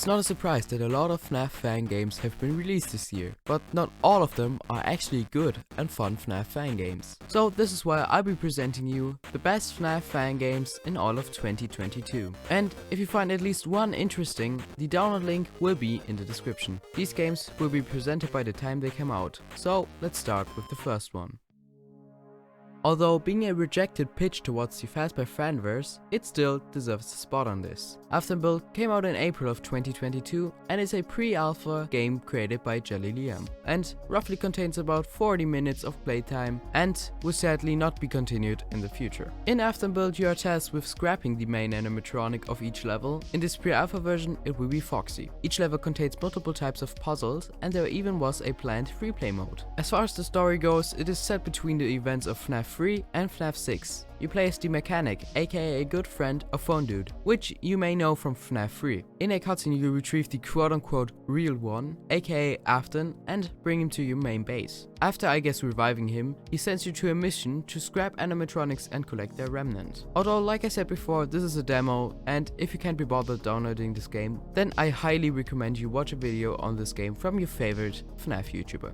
It's not a surprise that a lot of Fnaf fan games have been released this year, but not all of them are actually good and fun Fnaf fan games. So this is why I'll be presenting you the best Fnaf fan games in all of 2022. And if you find at least one interesting, the download link will be in the description. These games will be presented by the time they come out. So let's start with the first one. Although being a rejected pitch towards the Fazbear fanverse, it still deserves a spot on this. Aftonbuilt came out in April of 2022 and is a pre-alpha game created by Jelly Liam, and roughly contains about 40 minutes of playtime and will sadly not be continued in the future. In Aftonbuilt you are tasked with scrapping the main animatronic of each level. In this pre-alpha version it will be Foxy. Each level contains multiple types of puzzles and there even was a planned free play mode. As far as the story goes, it is set between the events of Fnaf 3 and Fnaf 6. You play as the mechanic, aka a good friend of Phone Dude, which you may know from Fnaf 3. In a cutscene you retrieve the quote-unquote real one, aka Afton, and bring him to your main base. After I guess reviving him, he sends you to a mission to scrap animatronics and collect their remnant. Although like I said before, this is a demo, and if you can't be bothered downloading this game, then I highly recommend you watch a video on this game from your favorite Fnaf YouTuber.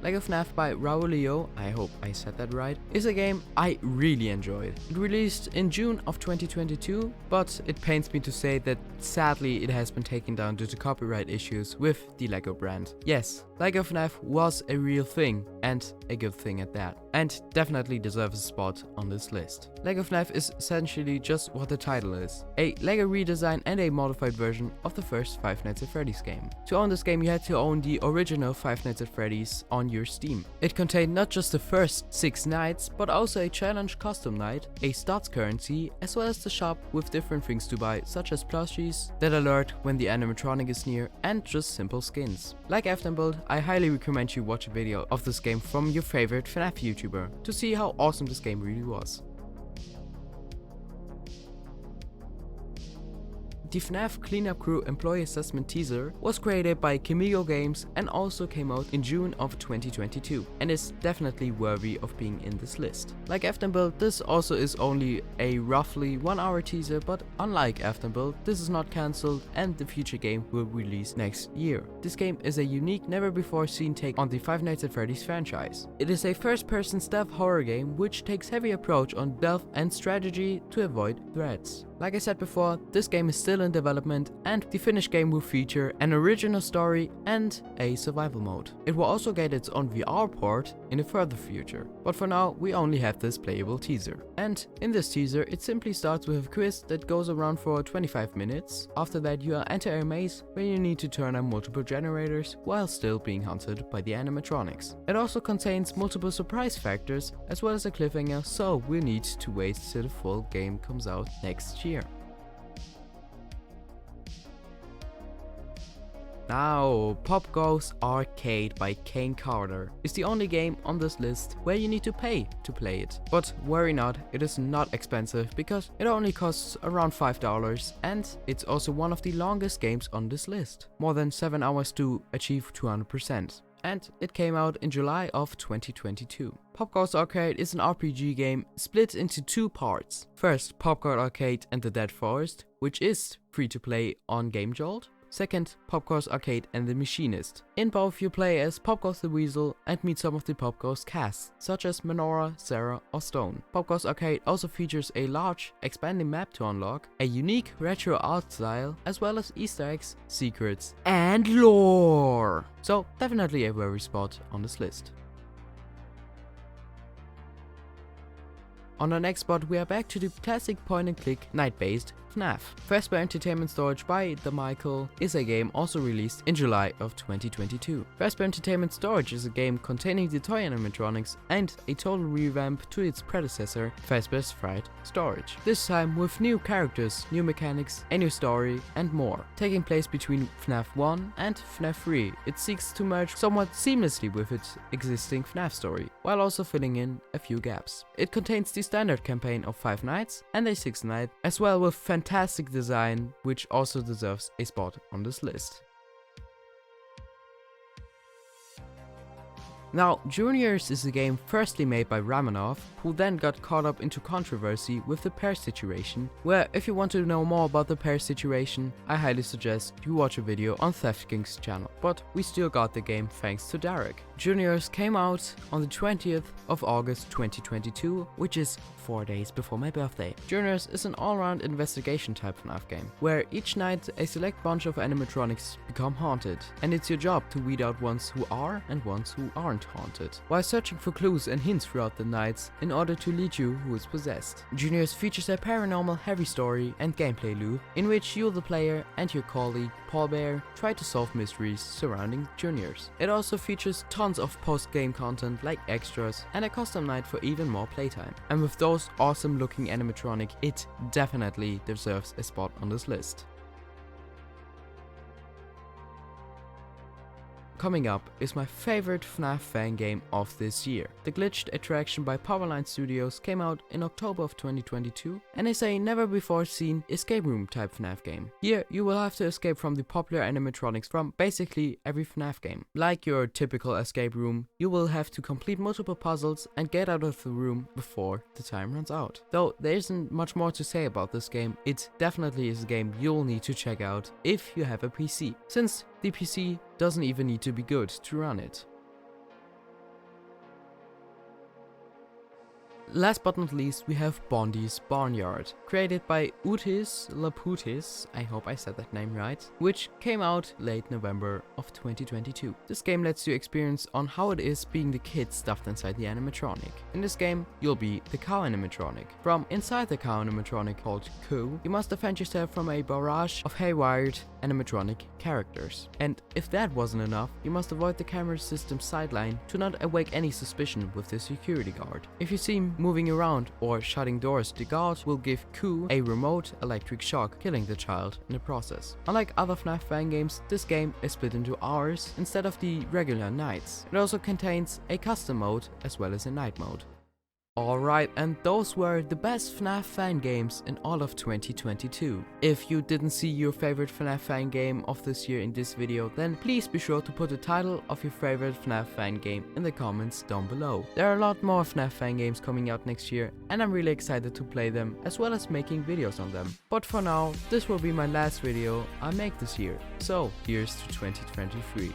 Lego Fnaf by Raulio, I hope I said that right, is a game I really enjoyed. It released in June of 2022, but it pains me to say that sadly it has been taken down due to copyright issues with the Lego brand. Yes, Lego Fnaf was a real thing, and a good thing at that, and definitely deserves a spot on this list. Lego Fnaf is essentially just what the title is, a Lego redesign and a modified version of the first Five Nights at Freddy's game. To own this game you had to own the original Five Nights at Freddy's on your Steam. It contained not just the first 6 nights, but also a challenge custom night, a stats currency, as well as the shop with different things to buy, such as plushies that alert when the animatronic is near, and just simple skins. Like Aftonbuilt, I highly recommend you watch a video of this game from your favorite Fnaf YouTuber to see how awesome this game really was. The Fnaf Cleanup Crew Employee Assessment teaser was created by Kimigo Games and also came out in June of 2022 and is definitely worthy of being in this list. Like Aftonbuilt, this also is only a roughly 1 hour teaser, but unlike Aftonbuilt, this is not cancelled and the future game will release next year. This game is a unique, never before seen take on the Five Nights at Freddy's franchise. It is a first-person stealth horror game which takes heavy approach on stealth and strategy to avoid threats. Like I said before, this game is still in development and the finished game will feature an original story and a survival mode. It will also get its own VR port in the further future, but for now we only have this playable teaser. And in this teaser it simply starts with a quiz that goes around for 25 minutes. After that you enter a maze where you need to turn on multiple generators while still being hunted by the animatronics. It also contains multiple surprise factors as well as a cliffhanger, so we'll need to wait till the full game comes out next year. Now, Popgoes Arcade by Kane Carter is the only game on this list where you need to pay to play it. But worry not, it is not expensive because it only costs around $5 and it's also one of the longest games on this list. More than 7 hours to achieve 200%. And it came out in July of 2022. Popgoes Arcade is an RPG game split into 2 parts. First, Popgoes Arcade and the Dead Forest, which is free to play on GameJolt. Second, Popgoes Arcade and the Machinist. In both you play as Popgoes the Weasel and meet some of the Popgoes cast, such as Menorah, Sarah or Stone. Popgoes Arcade also features a large, expanding map to unlock, a unique retro art style, as well as Easter eggs, secrets and lore. So definitely a worthy spot on this list. On our next spot we are back to the classic point and click night-based Fnaf. Fazbear Entertainment Storage by The Michael is a game also released in July of 2022. Fazbear Entertainment Storage is a game containing the toy animatronics and a total revamp to its predecessor, Fazbear's Fright Storage. This time with new characters, new mechanics, a new story and more. Taking place between Fnaf 1 and Fnaf 3, it seeks to merge somewhat seamlessly with its existing Fnaf story, while also filling in a few gaps. It contains the standard campaign of 5 nights and a 6th night, as well with fantastic design, which also deserves a spot on this list. Now, Juniors is a game firstly made by Ramonov, who then got caught up into controversy with the pair situation, where if you want to know more about the pair situation, I highly suggest you watch a video on Theft King's channel. But we still got the game thanks to Derek. Juniors came out on the 20th of August 2022, which is 4 days before my birthday. Juniors is an all-round investigation type FNAF game, where each night a select bunch of animatronics become haunted, and it's your job to weed out ones who are and ones who aren't haunted, while searching for clues and hints throughout the nights in order to lead you who is possessed. Juniors features a paranormal heavy story and gameplay loop, in which you the player and your colleague Fazbear try to solve mysteries surrounding Juniors. It also features tons of post-game content like extras and a custom night for even more playtime. And with those awesome looking animatronic, it definitely deserves a spot on this list. Coming up is my favorite FNAF fan game of this year. The Glitched Attraction by Powerline Studios came out in October of 2022 and is a never before seen escape room type FNAF game. Here you will have to escape from the popular animatronics from basically every FNAF game. Like your typical escape room, you will have to complete multiple puzzles and get out of the room before the time runs out. Though there isn't much more to say about this game, it definitely is a game you'll need to check out if you have a PC, since the PC doesn't even need to be good to run it. Last but not least, we have Bondee's Barnyard, created by Utis Laputis, I hope I said that name right, which came out late November of 2022. This game lets you experience on how it is being the kid stuffed inside the animatronic. In this game, you'll be the cow animatronic. From inside the cow animatronic called Coo, you must defend yourself from a barrage of haywired animatronic characters. And if that wasn't enough, you must avoid the camera system's sideline to not awake any suspicion with the security guard. If you see him moving around or shutting doors, the guard will give Coo a remote electric shock, killing the child in the process. Unlike other FNAF fan games, this game is split into hours instead of the regular nights. It also contains a custom mode as well as a night mode. Alright, and those were the best FNAF fan games in all of 2022. If you didn't see your favorite FNAF fan game of this year in this video, then please be sure to put the title of your favorite FNAF fan game in the comments down below. There are a lot more FNAF fan games coming out next year, and I'm really excited to play them as well as making videos on them. But for now, this will be my last video I make this year, so here's to 2023.